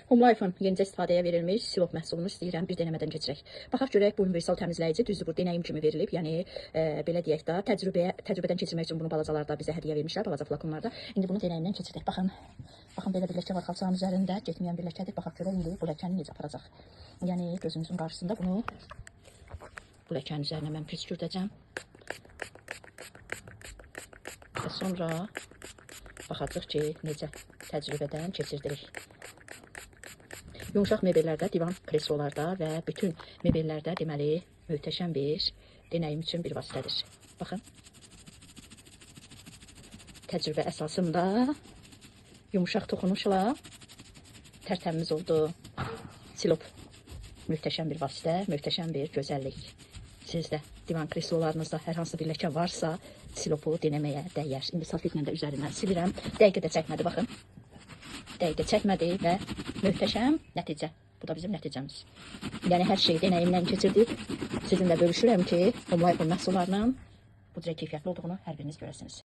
Homelife-ın yenicə istifadəyə verilmiş silop məhsulunu istəyirəm bir denəmədən keçirək. Baxaq görək, bu universal təmizləyici düzdür, bu denəyim kimi verilib. Yəni belə deyək də, təcrübədən keçirmək üçün bunu balacalarda bizə hədiyyə vermişlər, balaca flakonlarda. İndi bunu denəyimdən keçirdək. Baxın belə bir ləkə var xalçanın üzərində, getməyən bir ləkədir. Baxaq görək indi bu ləkəni necə aparacaq. Yəni gözümüzün qarşısında bunu bu ləkənin üzərinə mən püskürdəcəm. Və sonra baxacaq ki, necə təcrübədən keçirdirik. Yumuşaq mebellərdə, divan kreslolarda və bütün mebellərdə deməli möhtəşəm bir denəyim üçün bir vasitədir. Baxın. Təcrübə əsasında yumuşaq toxunuşla tərtəmiz oldu. Silop möhtəşəm bir vasitə, möhtəşəm bir gözəllik. Sizdə divan kreslolarınızda hər hansı bir ləkə varsa, silopu deneməyə dəyər. İndi salfetlə də üzərindən silirəm. Dəqiqə də çəkmədi, baxın. Dəqiqə çəkmədi və möhtəşəm nəticə. Bu da bizim nəticəmiz. Yəni hər şeyi denəyimdən keçirdik. Sizinlə bölüşürəm ki, Homelife məhsullarının bu cürə keyfiyyətli olduğunu hər biriniz görəsiniz.